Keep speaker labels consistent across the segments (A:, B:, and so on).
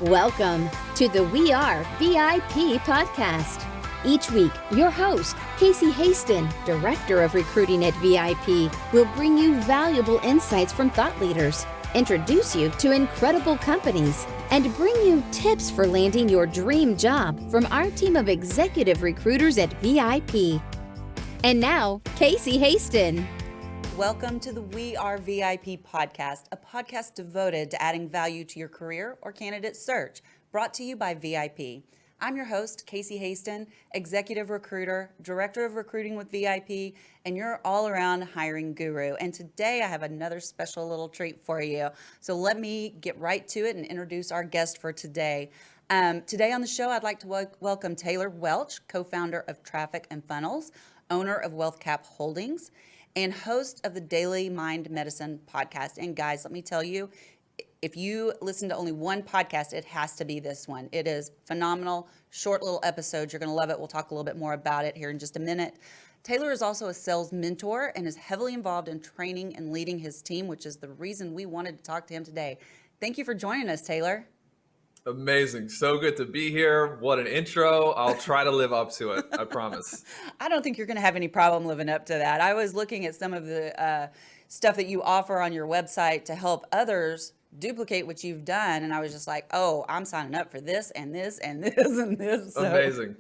A: Welcome to the We Are VIP podcast. Each week, your host, Casey Hasten, Director of Recruiting at VIP, will bring you valuable insights from thought leaders, introduce you to incredible companies, and bring you tips for landing your dream job from our team of executive recruiters at VIP. And now, Casey Hasten.
B: Welcome to the We Are VIP podcast, a podcast devoted to adding value to your career or candidate search, brought to you by VIP. I'm your host, Casey Hasten, Executive Recruiter, Director of Recruiting with VIP, and your all-around hiring guru. And today I have another special little treat for you. So let me get right to it and introduce our guest for today. Today on the show, I'd like to welcome Taylor Welch, co-founder of Traffic and Funnels, owner of WealthCap Holdings, and host of the Daily Mind Medicine podcast. And guys, let me tell you, if you listen to only one podcast, it has to be this one. It is phenomenal, short little episodes. You're gonna love it. We'll talk a little bit more about it here in just a minute. Taylor is also a sales mentor and is heavily involved in training and leading his team, which is the reason we wanted to talk to him today. Thank you for joining us, Taylor.
C: Amazing. So good to be here. What an intro. I'll try to live up to it. I promise.
B: I don't think you're going to have any problem living up to that. I was looking at some of the stuff that you offer on your website to help others duplicate what you've done. And I was just like, oh, I'm signing up for this and this and this and this. So
C: amazing.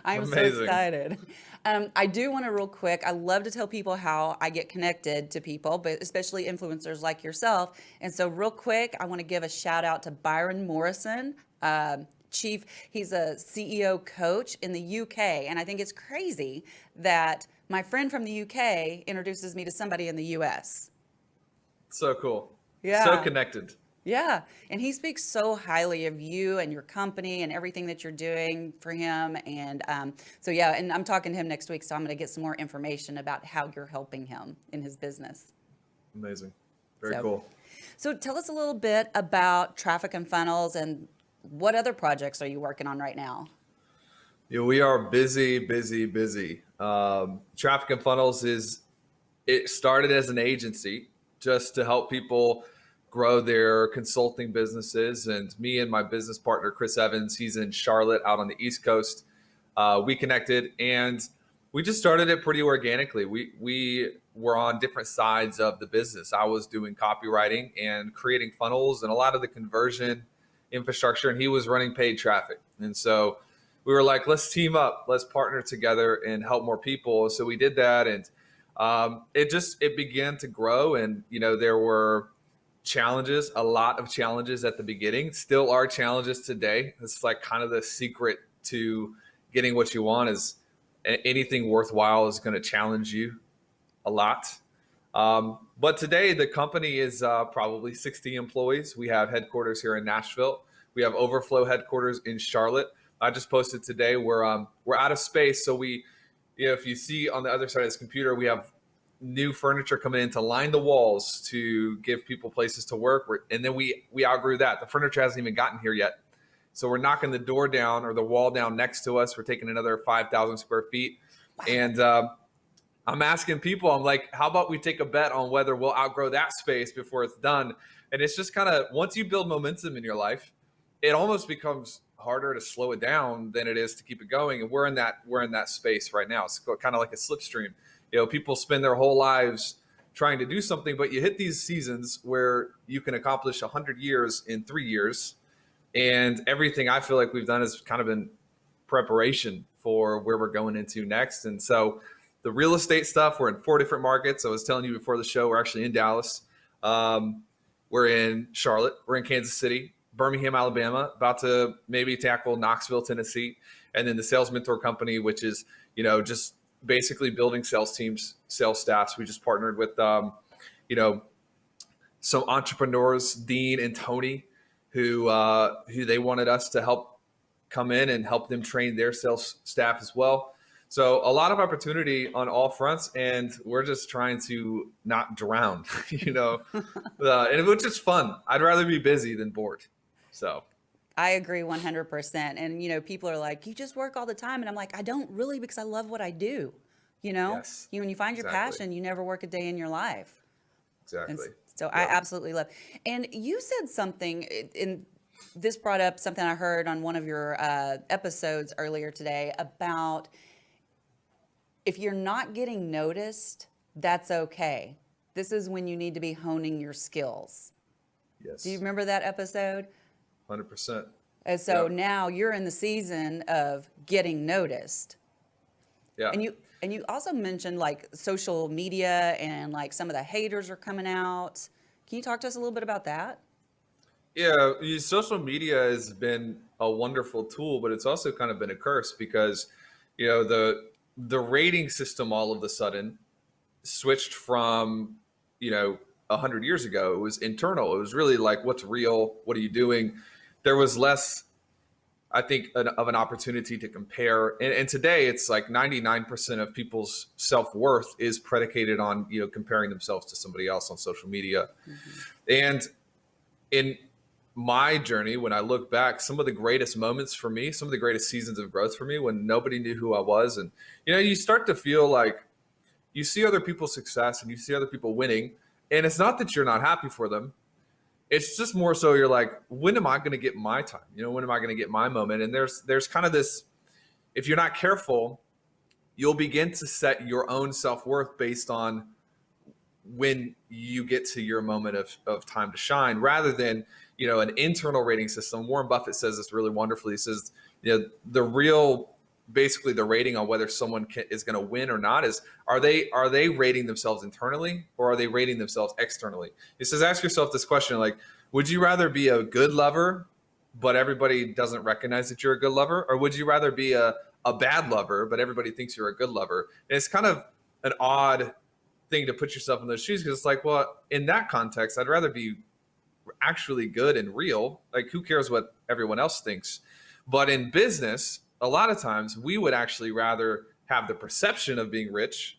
B: I'm so excited. I do want to real quick, I love to tell people how I get connected to people, but especially influencers like yourself. And so real quick, I want to give a shout out to Byron Morrison, Chief. He's a CEO coach in the UK. And I think it's crazy that my friend from the UK introduces me to somebody in the US.
C: So cool.
B: Yeah.
C: So connected.
B: Yeah. And he speaks so highly of you and your company and everything that you're doing for him. And so, yeah, and I'm talking to him next week. So I'm going to get some more information about how you're helping him in his business.
C: Amazing. Very cool.
B: So tell us a little bit about Traffic and Funnels and what other projects are you working on right now?
C: Yeah, we are busy. Traffic and Funnels it started as an agency just to help people grow their consulting businesses. And me and my business partner, Chris Evans, he's in Charlotte out on the East Coast. We connected and we just started it pretty organically. We were on different sides of the business. I was doing copywriting and creating funnels and a lot of the conversion infrastructure, and he was running paid traffic. And so we were like, let's team up, let's partner together and help more people. So we did that, and it began to grow. And there were challenges, a lot of challenges at the beginning, still are challenges today. It's like kind of the secret to getting what you want is anything worthwhile is going to challenge you a lot. But today the company is probably 60 employees. We have headquarters here in Nashville. We have overflow headquarters in Charlotte. I just posted today we're out of space. So if you see on the other side of this computer, we have new furniture coming in to line the walls to give people places to work. And then we outgrew that. The furniture hasn't even gotten here yet. So we're knocking the door down or the wall down next to us. We're taking another 5,000 square feet. Wow. And I'm asking people, I'm like, how about we take a bet on whether we'll outgrow that space before it's done? And it's just kind of, once you build momentum in your life, it almost becomes harder to slow it down than it is to keep it going. And we're in that space right now. It's kind of like a slipstream. People spend their whole lives trying to do something, but you hit these seasons where you can accomplish 100 years in 3 years. And everything I feel like we've done is kind of in preparation for where we're going into next. And so the real estate stuff, we're in 4 different markets. I was telling you before the show, we're actually in Dallas. We're in Charlotte. We're in Kansas City, Birmingham, Alabama, about to maybe tackle Knoxville, Tennessee. And then the Sales Mentor Company, which is, just basically building sales teams, sales staffs. We just partnered with, some entrepreneurs, Dean and Tony, who they wanted us to help come in and help them train their sales staff as well. So a lot of opportunity on all fronts, and we're just trying to not drown, and which is fun. I'd rather be busy than bored. So
B: I agree 100%. And, people are like, you just work all the time. And I'm like, I don't really, because I love what I do.
C: Yes,
B: when you find your passion, you never work a day in your life.
C: Exactly.
B: So I absolutely love. And you said something in this brought up something I heard on one of your episodes earlier today about if you're not getting noticed, that's okay. This is when you need to be honing your skills.
C: Yes.
B: Do you remember that episode?
C: 100%.
B: And so now you're in the season of getting noticed.
C: Yeah.
B: And you also mentioned like social media and like some of the haters are coming out. Can you talk to us a little bit about that?
C: Yeah, social media has been a wonderful tool, but it's also kind of been a curse because, the rating system all of a sudden switched from, 100 years ago. It was internal. It was really like, what's real? What are you doing? There was less, I think, of an opportunity to compare. And today it's like 99% of people's self-worth is predicated on, comparing themselves to somebody else on social media. Mm-hmm. And in my journey, when I look back, some of the greatest moments for me, some of the greatest seasons of growth for me, when nobody knew who I was. And, you start to feel like you see other people's success and you see other people winning. And it's not that you're not happy for them. It's just more so you're like, when am I going to get my time? When am I going to get my moment? And there's kind of this, if you're not careful, you'll begin to set your own self-worth based on when you get to your moment of time to shine, rather than, an internal rating system. Warren Buffett says this really wonderfully. He says, basically the rating on whether someone is going to win or not is, are they rating themselves internally or are they rating themselves externally? He says, ask yourself this question, like, would you rather be a good lover, but everybody doesn't recognize that you're a good lover? Or would you rather be a bad lover, but everybody thinks you're a good lover? And it's kind of an odd thing to put yourself in those shoes, because it's like, well, in that context, I'd rather be actually good and real. Like, who cares what everyone else thinks? But in business, a lot of times we would actually rather have the perception of being rich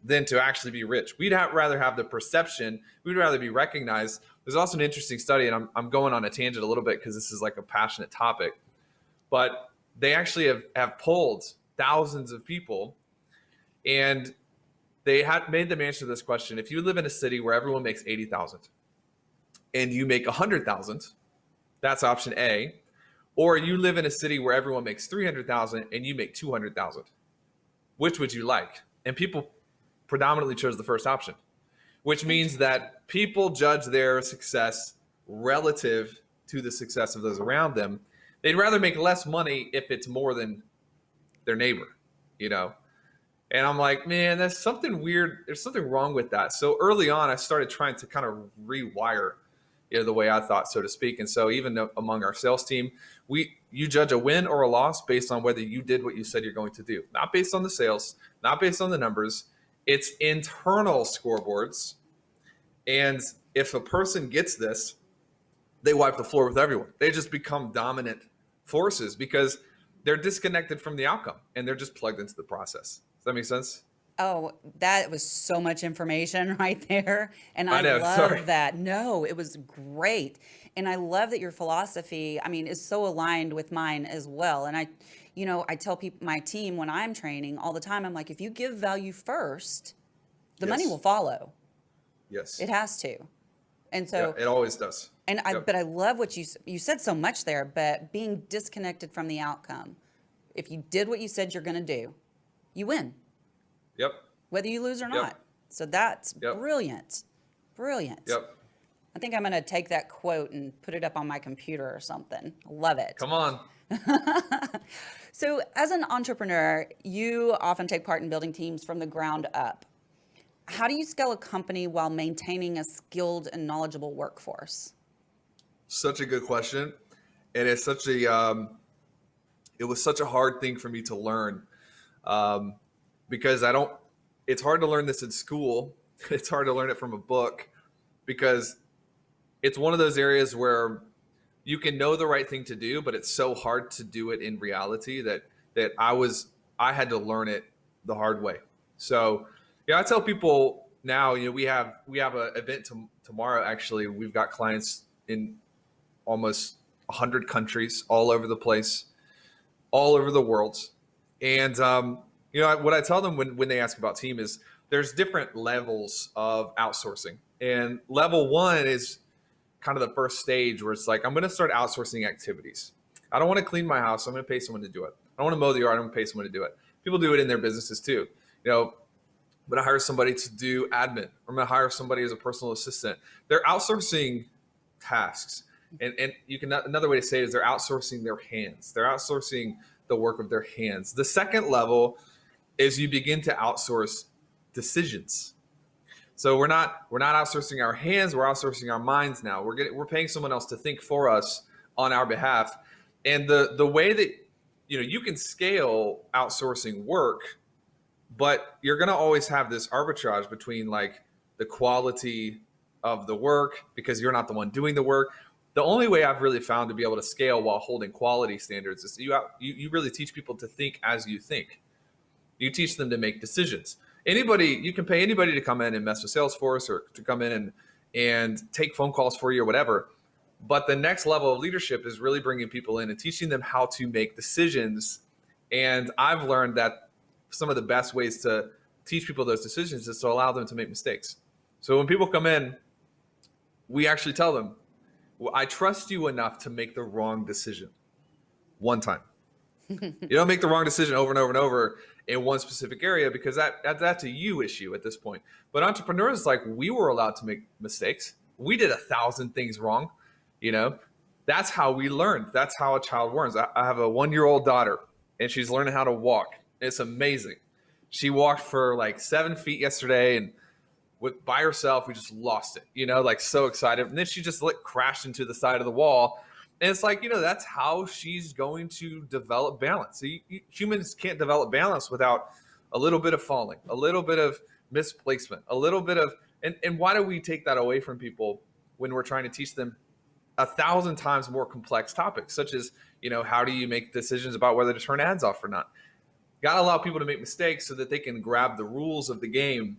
C: than to actually be rich. We'd rather have the perception. We'd rather be recognized. There's also an interesting study, and I'm going on a tangent a little bit because this is like a passionate topic, but they actually have polled thousands of people, and they had made them answer this question. If you live in a city where everyone makes 80,000 and you make 100,000, that's option A. Or you live in a city where everyone makes 300,000 and you make 200,000. Which would you like? And people predominantly chose the first option, which means that people judge their success relative to the success of those around them. They'd rather make less money if it's more than their neighbor, And I'm like, man, that's something weird. There's something wrong with that. So early on, I started trying to kind of rewire the way I thought, so to speak. And so even among our sales team, you judge a win or a loss based on whether you did what you said you're going to do, not based on the sales, not based on the numbers. It's internal scoreboards. And if a person gets this, they wipe the floor with everyone. They just become dominant forces because they're disconnected from the outcome and they're just plugged into the process. Does that make sense?
B: Oh, that was so much information right there. And I
C: know,
B: love
C: sorry.
B: that. No, it was great. And I love that your philosophy, is so aligned with mine as well. And I tell people, my team, when I'm training all the time, I'm like, if you give value first, the money will follow.
C: Yes.
B: It has to. And so
C: it always does.
B: And but I love what you said so much there, but being disconnected from the outcome. If you did what you said you're going to do, you win.
C: Yep.
B: Whether you lose or not. So that's brilliant. Brilliant.
C: Yep.
B: I think I'm going to take that quote and put it up on my computer or something. Love it.
C: Come on.
B: So as an entrepreneur, you often take part in building teams from the ground up. How do you scale a company while maintaining a skilled and knowledgeable workforce?
C: Such a good question. And it's it was such a hard thing for me to learn. Because it's hard to learn this in school. It's hard to learn it from a book because it's one of those areas where you can know the right thing to do, but it's so hard to do it in reality that I had to learn it the hard way. So, I tell people now, we have an event tomorrow. Actually, we've got clients in almost 100 countries, all over the place, all over the world. And, what I tell them when they ask about team is there's different levels of outsourcing. And level one is kind of the first stage where it's like, I'm going to start outsourcing activities. I don't want to clean my house. I'm going to pay someone to do it. I don't want to mow the yard. I'm going to pay someone to do it. People do it in their businesses too. You know, I'm going to hire somebody to do admin. I'm going to hire somebody as a personal assistant. They're outsourcing tasks. And you can, another way to say it is they're outsourcing their hands. They're outsourcing the work of their hands. The second level is you begin to outsource decisions. So we're not outsourcing our hands, we're outsourcing our minds now. We're paying someone else to think for us on our behalf. And the way that, you know, you can scale outsourcing work, but you're going to always have this arbitrage between like the quality of the work, because you're not the one doing the work. The only way I've really found to be able to scale while holding quality standards is you really teach people to think as you think. You teach them to make decisions. You can pay anybody to come in and mess with Salesforce, or to come in and take phone calls for you or whatever. But the next level of leadership is really bringing people in and teaching them how to make decisions. And I've learned that some of the best ways to teach people those decisions is to allow them to make mistakes. So when people come in, we actually tell them, well, I trust you enough to make the wrong decision one time. You don't make the wrong decision over and over and over in one specific area, because that's a you issue at this point. But entrepreneurs, like, we were allowed to make mistakes. We did 1,000 things wrong. You know, that's how we learned. That's how a child learns. I have a 1-year-old daughter, and she's learning how to walk. It's amazing. She walked for like 7 feet yesterday, and by herself, we just lost it, you know, like so excited. And then she just crashed into the side of the wall. And it's like, you know, that's how she's going to develop balance. So humans can't develop balance without a little bit of falling, a little bit of misplacement, a little bit of, and why do we take that away from people when we're trying to teach them 1,000 times more complex topics, such as, you know, how do you make decisions about whether to turn ads off or not? Got to allow people to make mistakes so that they can grab the rules of the game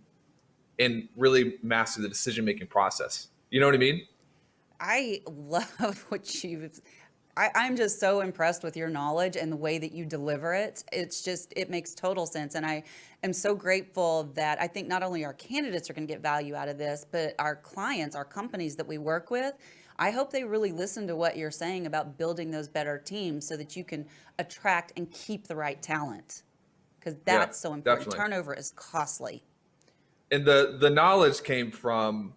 C: and really master the decision-making process. You know what I mean?
B: I love what I'm just so impressed with your knowledge and the way that you deliver it. It makes total sense. And I am so grateful that I think not only our candidates are going to get value out of this, but our clients, our companies that we work with, I hope they really listen to what you're saying about building those better teams so that you can attract and keep the right talent. Because that's so important. Definitely. Turnover is costly.
C: And the knowledge came from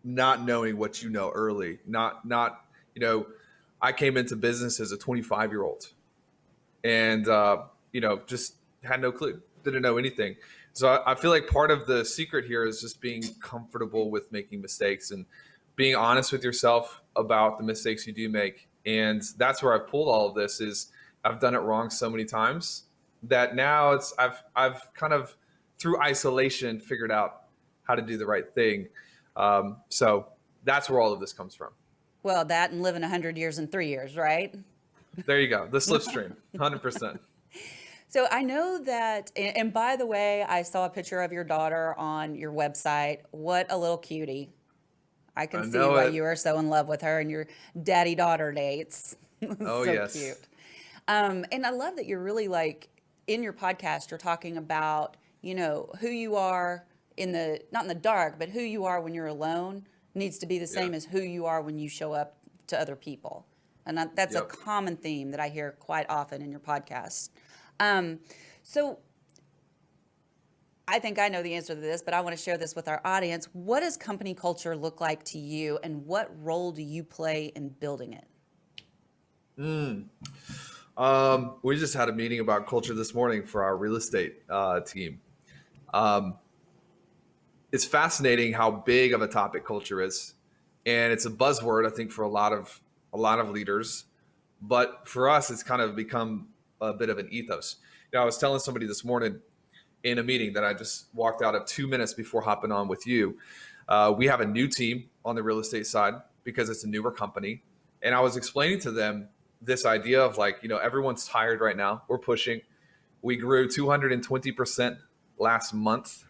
C: not knowing what you know early. Not you know, I came into business as a 25-year-old, and you know, just had no clue, didn't know anything. So I feel like part of the secret here is just being comfortable with making mistakes and being honest with yourself about the mistakes you do make. And that's where I've pulled all of this, is I've done it wrong so many times that now I've kind of, through isolation, figured out how to do the right thing. So that's where all of this comes from.
B: Well, that and living 100 years in 3 years, right?
C: There you go. The slipstream, 100%.
B: So I know that, and by the way, I saw a picture of your daughter on your website. What a little cutie. I can see why you are so in love with her and your daddy-daughter dates.
C: Oh, so yes.
B: Cute. And I love that you're really, like, in your podcast, you're talking about, you know, who you are not in the dark, but who you are when you're alone needs to be the same as who you are when you show up to other people. And that's a common theme that I hear quite often in your podcast. So I think I know the answer to this, but I want to share this with our audience. What does company culture look like to you, and what role do you play in building it?
C: We just had a meeting about culture this morning for our real estate team. It's fascinating how big of a topic culture is, and it's a buzzword, I think, for a lot of leaders. But for us, it's kind of become a bit of an ethos. You know, I was telling somebody this morning in a meeting that I just walked out of 2 minutes before hopping on with you. We have a new team on the real estate side because it's a newer company, and I was explaining to them this idea of, like, you know, everyone's tired right now. We're pushing. We grew 220% last month.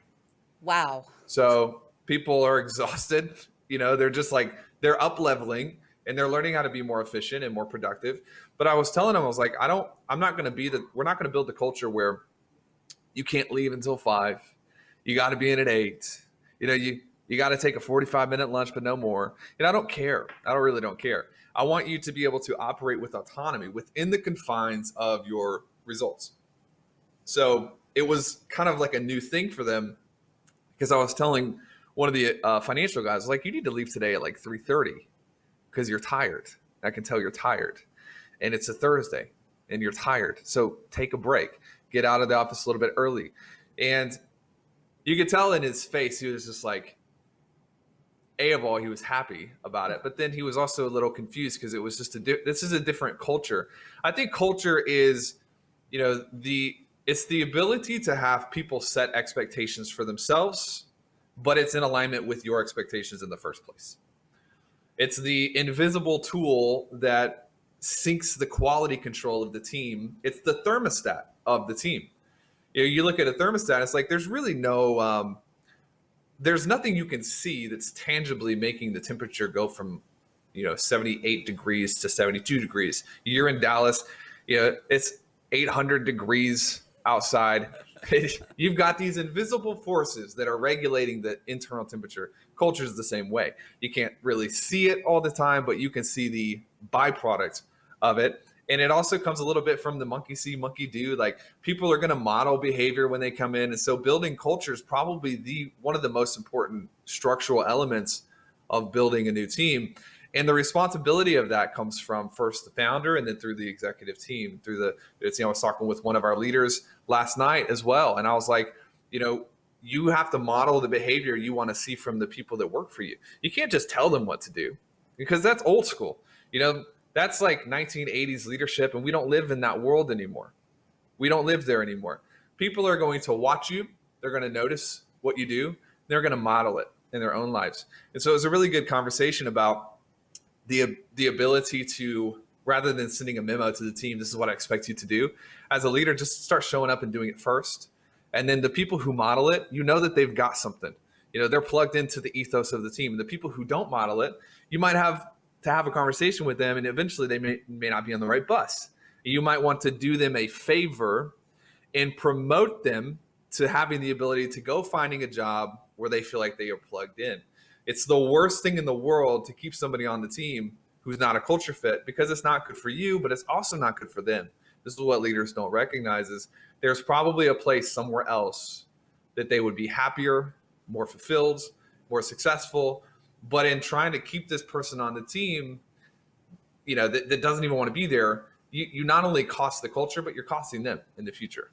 B: Wow. So
C: people are exhausted. You know, they're just like, they're up leveling and they're learning how to be more efficient and more productive. But I was telling them, I was like, we're not going to build the culture where you can't leave until 5. You got to be in at 8. You got to take a 45-minute lunch, but no more. I don't care. I really don't care. I want you to be able to operate with autonomy within the confines of your results. So it was kind of like a new thing for them, because I was telling one of the financial guys, like, you need to leave today at like 3:30 because you're tired. I can tell you're tired. And it's a Thursday and you're tired. So take a break. Get out of the office a little bit early. And you could tell in his face, he was just like, of all, he was happy about it. But then he was also a little confused because it was just this is a different culture. I think culture is, it's the ability to have people set expectations for themselves, but it's in alignment with your expectations in the first place. It's the invisible tool that syncs the quality control of the team. It's the thermostat of the team. You look at a thermostat, it's like there's really there's nothing you can see that's tangibly making the temperature go from 78 degrees to 72 degrees. You're in Dallas, it's 800 degrees outside. You've got these invisible forces that are regulating the internal temperature. Culture is the same way. You can't really see it all the time, but you can see the byproduct of it. And it also comes a little bit from the monkey see, monkey do. Like, people are going to model behavior when they come in. And so building culture is probably one of the most important structural elements of building a new team. And the responsibility of that comes from first the founder, and then through the executive team, I was talking with one of our leaders last night as well. And I was like, you have to model the behavior you want to see from the people that work for you. You can't just tell them what to do, because that's old school. That's like 1980s leadership, and we don't live in that world anymore. We don't live there anymore. People are going to watch you. They're going to notice what you do. They're going to model it in their own lives. And so it was a really good conversation about the ability to, rather than sending a memo to the team, this is what I expect you to do, as a leader, just start showing up and doing it first. And then the people who model it, that they've got something. They're plugged into the ethos of the team. And the people who don't model it, you might have to have a conversation with them, and eventually they may not be on the right bus. You might want to do them a favor and promote them to having the ability to go finding a job where they feel like they are plugged in. It's the worst thing in the world to keep somebody on the team who's not a culture fit, because it's not good for you, but it's also not good for them. This is what leaders don't recognize, is there's probably a place somewhere else that they would be happier, more fulfilled, more successful. But in trying to keep this person on the team, that doesn't even want to be there, you not only cost the culture, but you're costing them in the future.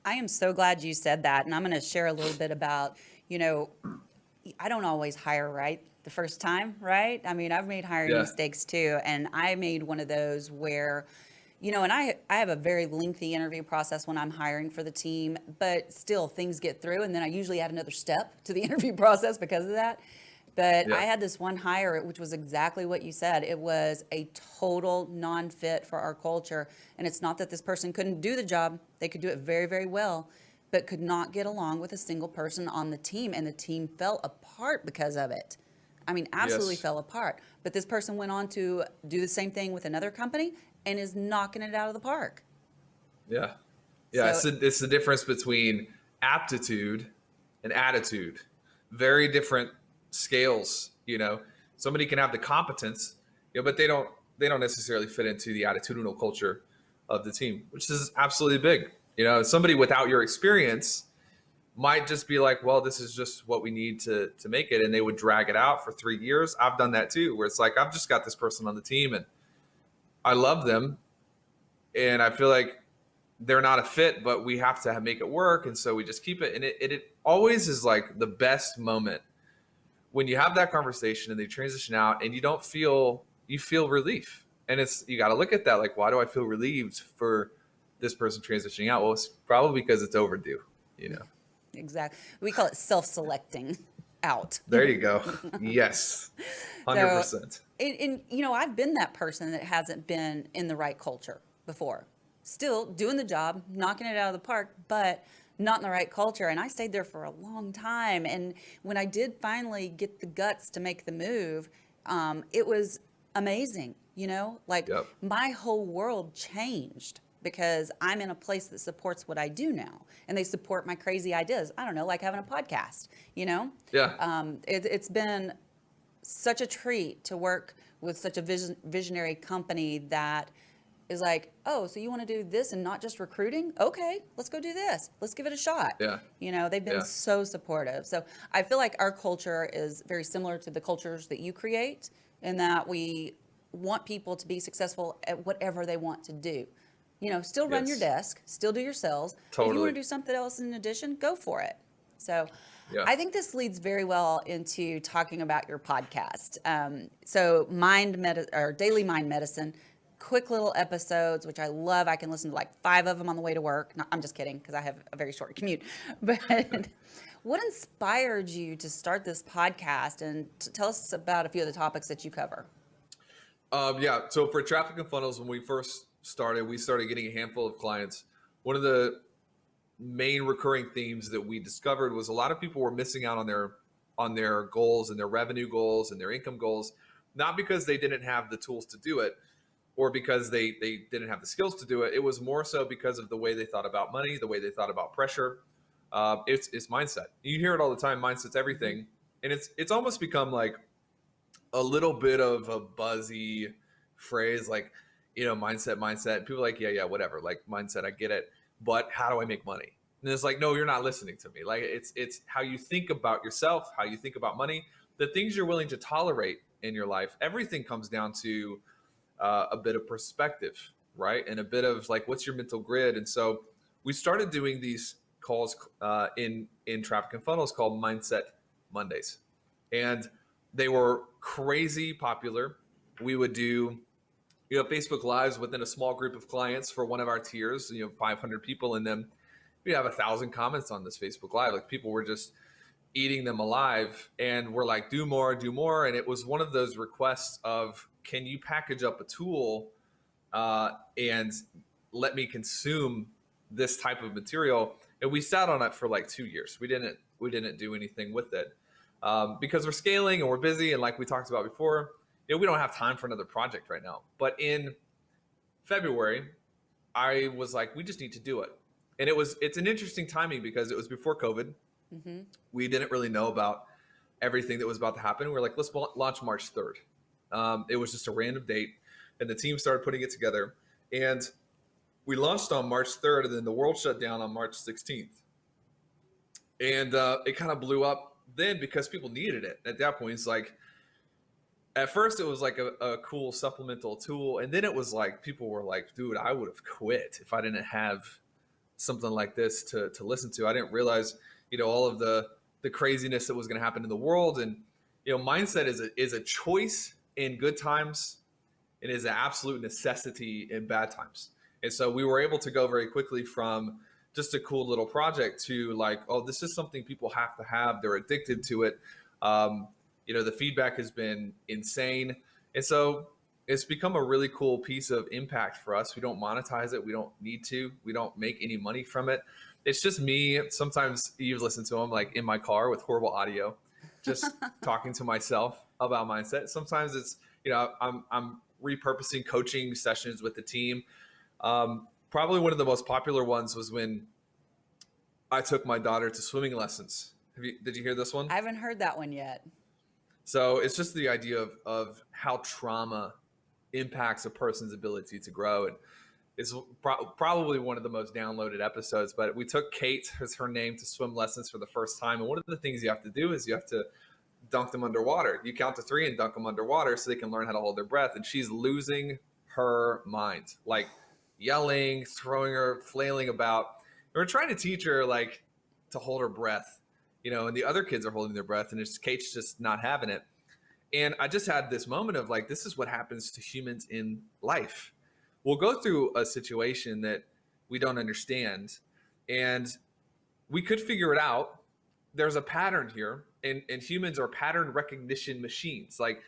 B: I am so glad you said that. And I'm going to share a little bit about, I don't always hire right the first time, right? I mean, I've made hiring mistakes too. And I made one of those where, and I have a very lengthy interview process when I'm hiring for the team, but still things get through. And then I usually add another step to the interview process because of that. But I had this one hire, which was exactly what you said. It was a total non-fit for our culture. And it's not that this person couldn't do the job. They could do it very, very well, but could not get along with a single person on the team. And the team fell apart because of it. I mean, absolutely fell apart. But this person went on to do the same thing with another company and is knocking it out of the park.
C: Yeah. Yeah. So, it's the difference between aptitude and attitude. Very different scales. Somebody can have the competence, but they don't necessarily fit into the attitudinal culture of the team, which is absolutely big. Somebody without your experience might just be like, well, this is just what we need to make it. And they would drag it out for 3 years. I've done that too, where it's like, I've just got this person on the team and I love them, and I feel like they're not a fit, but we have to make it work. And so we just keep it. And it always is like the best moment when you have that conversation and they transition out and you feel relief. And you got to look at that. Like, why do I feel relieved for this person transitioning out? Well, it's probably because it's overdue,
B: Exactly. We call it self-selecting out.
C: There you go. Yes. 100%.
B: So, and I've been that person that hasn't been in the right culture before. Still doing the job, knocking it out of the park, but not in the right culture. And I stayed there for a long time. And when I did finally get the guts to make the move, it was amazing. My whole world changed because I'm in a place that supports what I do now, and they support my crazy ideas. I don't know, like having a podcast, you know?
C: Yeah.
B: It's been such a treat to work with such a visionary company that is like, oh, so you want to do this and not just recruiting? Okay, let's go do this. Let's give it a shot.
C: Yeah.
B: You know, they've been so supportive. So I feel like our culture is very similar to the cultures that you create, in that we want people to be successful at whatever they want to do. You know, still run your desk, still do your sales.
C: Totally.
B: If you want to do something else in addition, go for it. So
C: Yeah.
B: I think this leads very well into talking about your podcast. So Daily Mind Medicine, quick little episodes, which I love. I can listen to like 5 of them on the way to work. No, I'm just kidding, because I have a very short commute. But what inspired you to start this podcast, and to tell us about a few of the topics that you cover?
C: Yeah. So for Traffic and Funnels, when we first started, we started getting a handful of clients. One of the main recurring themes that we discovered was a lot of people were missing out on their goals and their revenue goals and their income goals, not because they didn't have the tools to do it or because they didn't have the skills to do it. It was more so because of the way they thought about money, the way they thought about pressure. It's mindset. You hear it all the time. Mindset's everything. And it's almost become like a little bit of a buzzy phrase, like, you know, mindset. People are like, yeah, whatever. Like mindset, I get it. But how do I make money? And it's like, no, you're not listening to me. Like it's how you think about yourself, how you think about money, the things you're willing to tolerate in your life. Everything comes down to a bit of perspective, right? And a bit of like, what's your mental grid? And so we started doing these calls in Traffic and Funnels called Mindset Mondays. And they were crazy popular. We would do, you know, Facebook Lives within a small group of clients for one of our tiers, you know, 500 people in them. We have 1,000 comments on this Facebook Live. Like people were just eating them alive, and we're like, do more. And it was one of those requests of, can you package up a tool and let me consume this type of material? And we sat on it for like 2 years. We didn't do anything with it because we're scaling and we're busy. And like we talked about before, you know, we don't have time for another project right now. But in February, I was like, we just need to do it. And it's an interesting timing because it was before COVID.
B: Mm-hmm.
C: We didn't really know about everything that was about to happen. We were like, let's launch March 3rd. It was just a random date, and the team started putting it together. And we launched on March 3rd, and then the world shut down on March 16th. And it kind of blew up then because people needed it. At that point, it's like, at first it was like a cool supplemental tool. And then it was like, people were like, dude, I would have quit if I didn't have something like this to listen to. I didn't realize, you know, all of the craziness that was going to happen in the world. And, you know, mindset is a choice in good times and is an absolute necessity in bad times. And so we were able to go very quickly from just a cool little project to like, oh, this is something people have to have. They're addicted to it. You know, the feedback has been insane. And so it's become a really cool piece of impact for us. We don't monetize it. We don't need to. We don't make any money from it. It's just me. Sometimes you've listened to them like in my car with horrible audio, just talking to myself about mindset. Sometimes it's, you know, I'm repurposing coaching sessions with the team. Probably one of the most popular ones was when I took my daughter to swimming lessons. Did you hear this one?
B: I haven't heard that one yet.
C: So it's just the idea of how trauma impacts a person's ability to grow. And it's probably one of the most downloaded episodes, but we took Kate, as her name, to swim lessons for the first time. And one of the things you have to do is you have to dunk them underwater. You count to 3 and dunk them underwater so they can learn how to hold their breath. And she's losing her mind, like yelling, throwing her, flailing about. And we're trying to teach her like to hold her breath, you know, and the other kids are holding their breath and Kate's just not having it. And I just had this moment of like, this is what happens to humans in life. We'll go through a situation that we don't understand and we could figure it out. There's a pattern here, and humans are pattern recognition machines. Like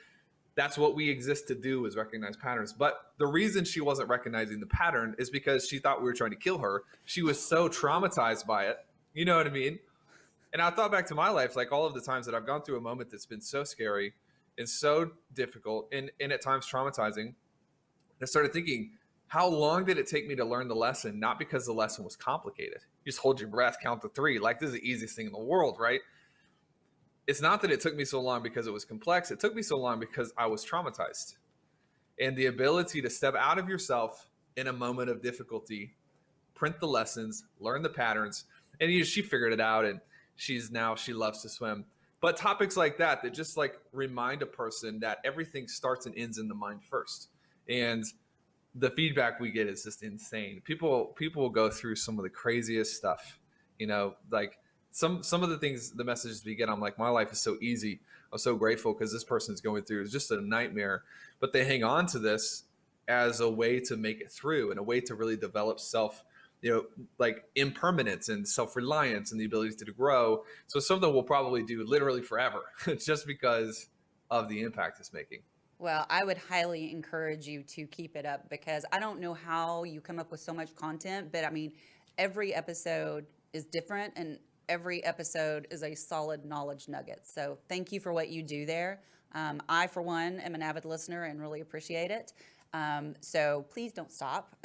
C: that's what we exist to do, is recognize patterns. But the reason she wasn't recognizing the pattern is because she thought we were trying to kill her. She was so traumatized by it. You know what I mean? And I thought back to my life, like all of the times that I've gone through a moment that's been so scary and so difficult and at times traumatizing. I started thinking, how long did it take me to learn the lesson? Not because the lesson was complicated. You just hold your breath, count to 3. Like, this is the easiest thing in the world, right? It's not that it took me so long because it was complex. It took me so long because I was traumatized. And the ability to step out of yourself in a moment of difficulty, print the lessons, learn the patterns, and she figured it out, and she loves to swim. But topics like that just like remind a person that everything starts and ends in the mind first. And the feedback we get is just insane. People will go through some of the craziest stuff, like some of the things, the messages we get, I'm like, my life is so easy. I'm so grateful because this person's going through is just a nightmare, but they hang on to this as a way to make it through and a way to really develop self, like impermanence and self-reliance and the ability to grow. So something we'll probably do literally forever just because of the impact it's making.
B: Well, I would highly encourage you to keep it up, because I don't know how you come up with so much content, but I mean, every episode is different and every episode is a solid knowledge nugget. So thank you for what you do there. I, for one, am an avid listener and really appreciate it. So please don't stop.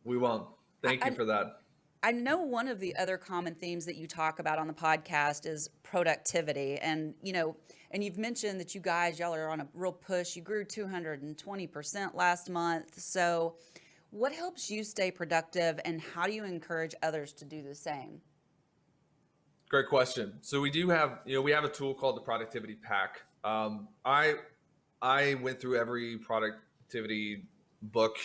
C: We won't. Thank you for that.
B: I know one of the other common themes that you talk about on the podcast is productivity. And, and you've mentioned that y'all are on a real push. You grew 220% last month. So what helps you stay productive, and how do you encourage others to do the same?
C: Great question. So we do have, we have a tool called the Productivity Pack. I went through every productivity book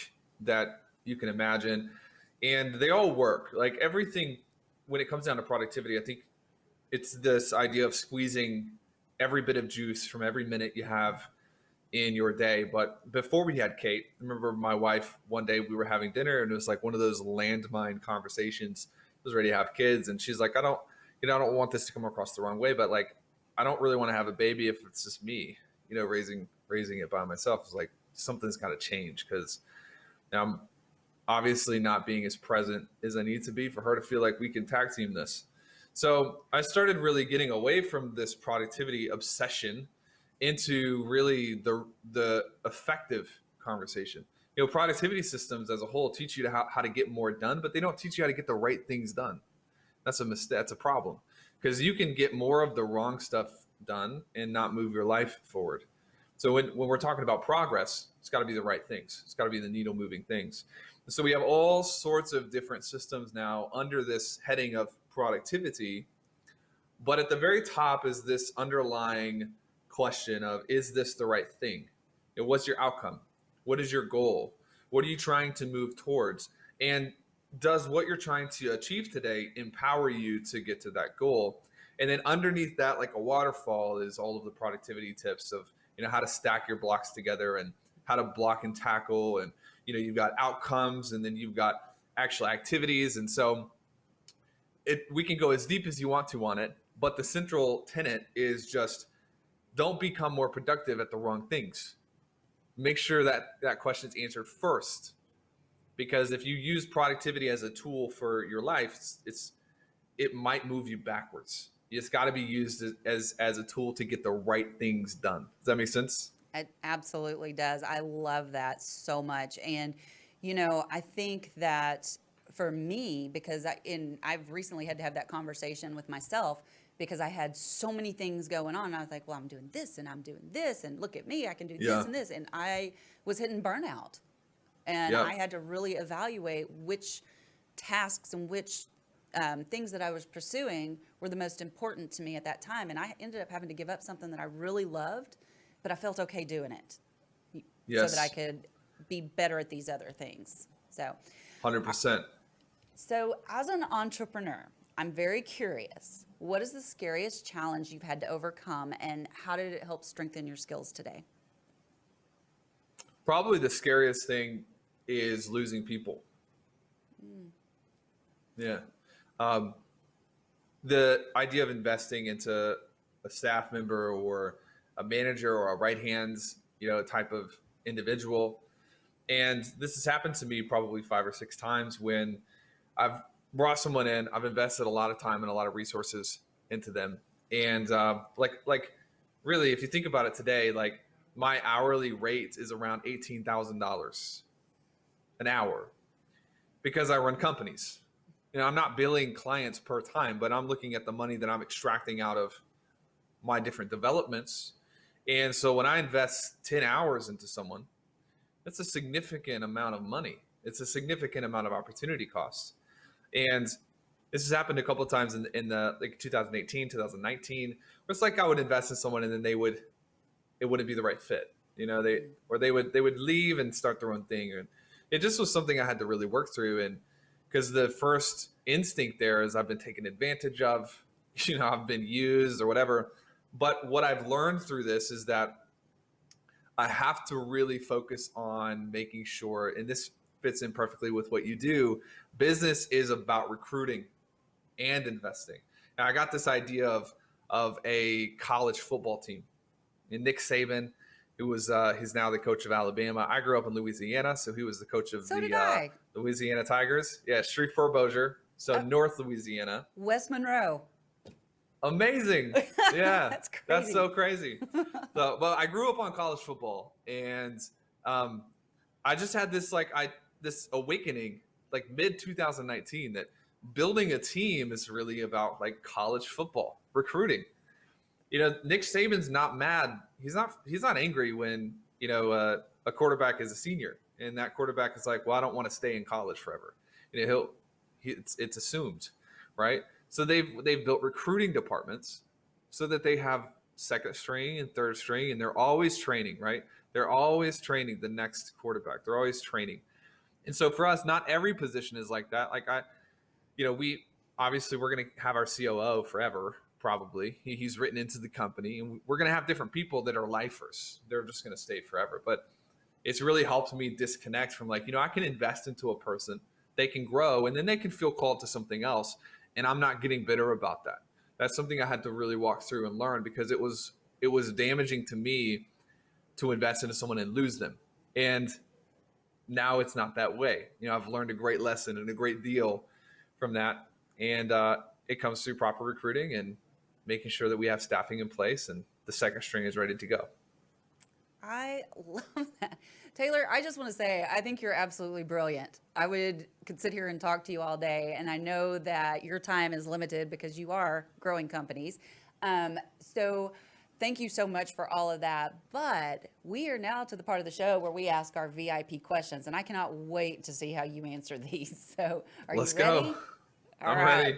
C: that you can imagine, and they all work. Like everything, when it comes down to productivity, I think it's this idea of squeezing every bit of juice from every minute you have in your day. But before we had Kate, I remember my wife, one day we were having dinner, and it was like one of those landmine conversations. I was ready to have kids, and she's like, I don't want this to come across the wrong way, but like, I don't really want to have a baby if it's just me, raising it by myself. It's like, something's got to change, because now I'm obviously not being as present as I need to be for her to feel like we can tag team this. So I started really getting away from this productivity obsession into really the effective conversation. Productivity systems as a whole teach you how to get more done, but they don't teach you how to get the right things done. That's a mistake. That's a problem, because you can get more of the wrong stuff done and not move your life forward. So when we're talking about progress, it's got to be the right things. It's got to be the needle moving things. So we have all sorts of different systems now under this heading of productivity. But at the very top is this underlying question of, is this the right thing? What's your outcome? What is your goal? What are you trying to move towards? And does what you're trying to achieve today empower you to get to that goal? And then underneath that, like a waterfall, is all of the productivity tips of, how to stack your blocks together and how to block and tackle. And, you've got outcomes, and then you've got actual activities. And so we can go as deep as you want to on it, but the central tenet is just, don't become more productive at the wrong things. Make sure that question is answered first, because if you use productivity as a tool for your life, it might move you backwards. It's got to be used as a tool to get the right things done. Does that make sense?
B: It absolutely does. I love that so much. And, I think that for me, because I've recently had to have that conversation with myself, because I had so many things going on. I was like, well, I'm doing this and I'm doing this, and look at me, I can do this and this. And I was hitting burnout, and I had to really evaluate which tasks and which things that I was pursuing were the most important to me at that time. And I ended up having to give up something that I really loved, but I felt okay doing it so that I could be better at these other things. So
C: 100%.
B: So as an entrepreneur, I'm very curious, what is the scariest challenge you've had to overcome, and how did it help strengthen your skills today?
C: Probably the scariest thing is losing people. Yeah. The idea of investing into a staff member or a manager or a right hands, type of individual. And this has happened to me probably 5 or 6 times when I've brought someone in. I've invested a lot of time and a lot of resources into them. And like really, if you think about it today, like my hourly rate is around $18,000. an hour because I run companies. I'm not billing clients per time, but I'm looking at the money that I'm extracting out of my different developments. And so when I invest 10 hours into someone, that's a significant amount of money. It's a significant amount of opportunity costs. And this has happened a couple of times in the like 2018, 2019, where it's like I would invest in someone and then it wouldn't be the right fit. They would leave and start their own thing. And it just was something I had to really work through. And because the first instinct there is I've been taken advantage of, I've been used or whatever. But what I've learned through this is that I have to really focus on making sure, and this fits in perfectly with what you do, business is about recruiting and investing. And I got this idea of a college football team. And Nick Saban, who was he's now the coach of Alabama. I grew up in Louisiana, so he was the coach of the Louisiana Tigers. Yeah, Shreveport Bossier, so North Louisiana.
B: West Monroe.
C: Amazing. Yeah. That's crazy. That's so crazy. But I grew up on college football, and I just had this this awakening like mid 2019 that building a team is really about like college football recruiting. Nick Saban's not mad. He's not angry when a quarterback is a senior and that quarterback is like, well, I don't want to stay in college forever. It's assumed, right? So they've built recruiting departments so that they have second string and third string, and they're always training, right? They're always training the next quarterback. They're always training. And so for us, not every position is like that. Like we're going to have our COO forever, probably. He's written into the company, and we're going to have different people that are lifers. They're just going to stay forever. But it's really helped me disconnect from I can invest into a person, they can grow, and then they can feel called to something else. And I'm not getting bitter about that. That's something I had to really walk through and learn, because it was damaging to me to invest into someone and lose them. And now it's not that way. I've learned a great lesson and a great deal from that. And it comes through proper recruiting and making sure that we have staffing in place and the second string is ready to go.
B: I love that. Taylor, I just want to say, I think you're absolutely brilliant. Could sit here and talk to you all day, and I know that your time is limited because you are growing companies. So thank you so much for all of that. But we are now to the part of the show where we ask our VIP questions, and I cannot wait to see how you answer these. So
C: Let's
B: you ready?
C: Go. I'm ready.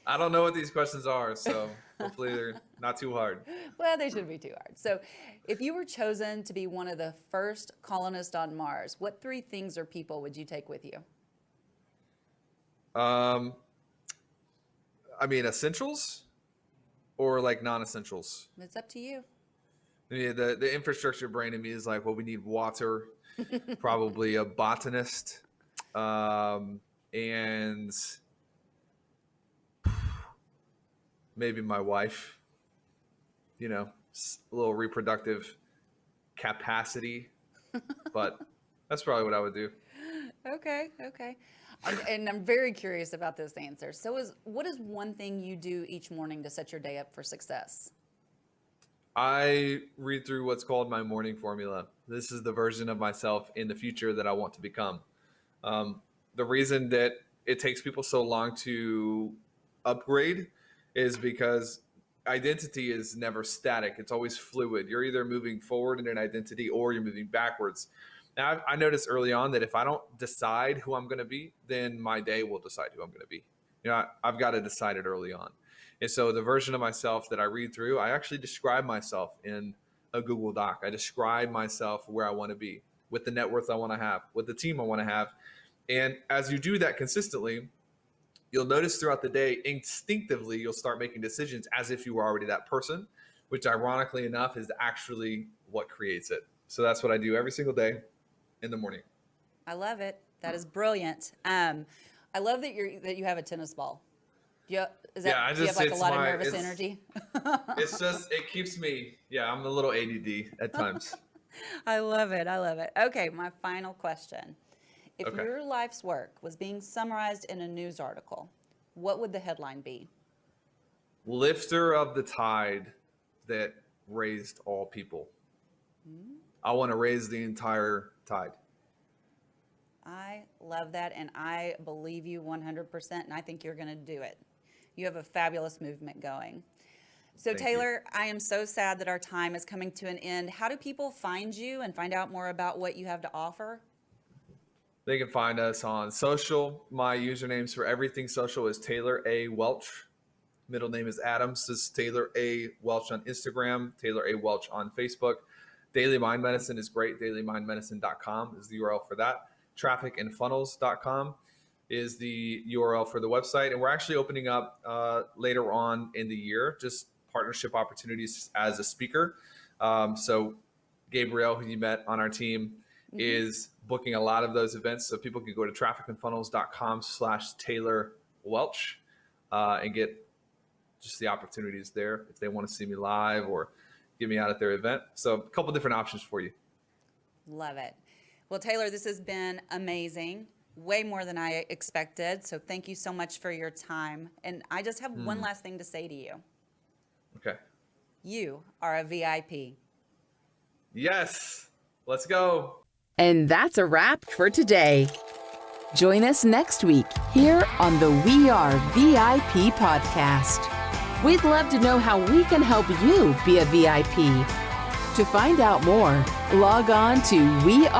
C: I don't know what these questions are, so hopefully they're not too hard.
B: Well, they shouldn't be too hard. So if you were chosen to be one of the first colonists on Mars, what 3 things or people would you take with you?
C: Essentials or like non-essentials?
B: It's up to you.
C: Yeah, the infrastructure brain in me is like, well, we need water, probably a botanist, and maybe my wife, a little reproductive capacity, but that's probably what I would do.
B: Okay. And I'm very curious about this answer. So what is one thing you do each morning to set your day up for success?
C: I read through what's called my morning formula. This is the version of myself in the future that I want to become. The reason that it takes people so long to upgrade is because identity is never static. It's always fluid. You're either moving forward in an identity or you're moving backwards. Now, I noticed early on that if I don't decide who I'm going to be, then my day will decide who I'm going to be. I've got to decide it early on. And so the version of myself that I read through, I actually describe myself in a Google Doc. I describe myself where I want to be, with the net worth I want to have, with the team I want to have. And as you do that consistently, you'll notice throughout the day, instinctively, you'll start making decisions as if you were already that person, which ironically enough is actually what creates it. So that's what I do every single day in the morning.
B: I love it. That is brilliant. I love that you have a tennis ball. Do you have like a lot of nervous energy?
C: It keeps me, I'm a little ADD at times.
B: I love it. Okay, my final question. If your life's work was being summarized in a news article, what would the headline be?
C: Lifter of the tide that raised all people. I want to raise the entire tide.
B: I love that, and I believe you 100%, and I think you're going to do it. You have a fabulous movement going. So
C: Thank
B: Taylor, I am so sad that our time is coming to an end. How do people find you and find out more about what you have to offer?
C: They can find us on social. My usernames for everything social is Taylor A. Welch. Middle name is Adams. This is Taylor A. Welch on Instagram, Taylor A. Welch on Facebook. Daily Mind Medicine is great. dailymindmedicine.com is the URL for that. Trafficandfunnels.com is the URL for the website. And we're actually opening up later on in the year, just partnership opportunities as a speaker. So Gabrielle, who you met on our team, is booking a lot of those events. So people can go to trafficandfunnels.com/Taylor Welch and get just the opportunities there if they want to see me live or get me out at their event. So a couple different options for you.
B: Love it. Well, Taylor, this has been amazing. Way more than I expected. So thank you so much for your time. And I just have one last thing to say to you.
C: Okay.
B: You are a VIP.
C: Yes. Let's go.
A: And that's a wrap for today. Join us next week here on the We Are VIP podcast. We'd love to know how we can help you be a VIP. To find out more, log on to wearevip.com.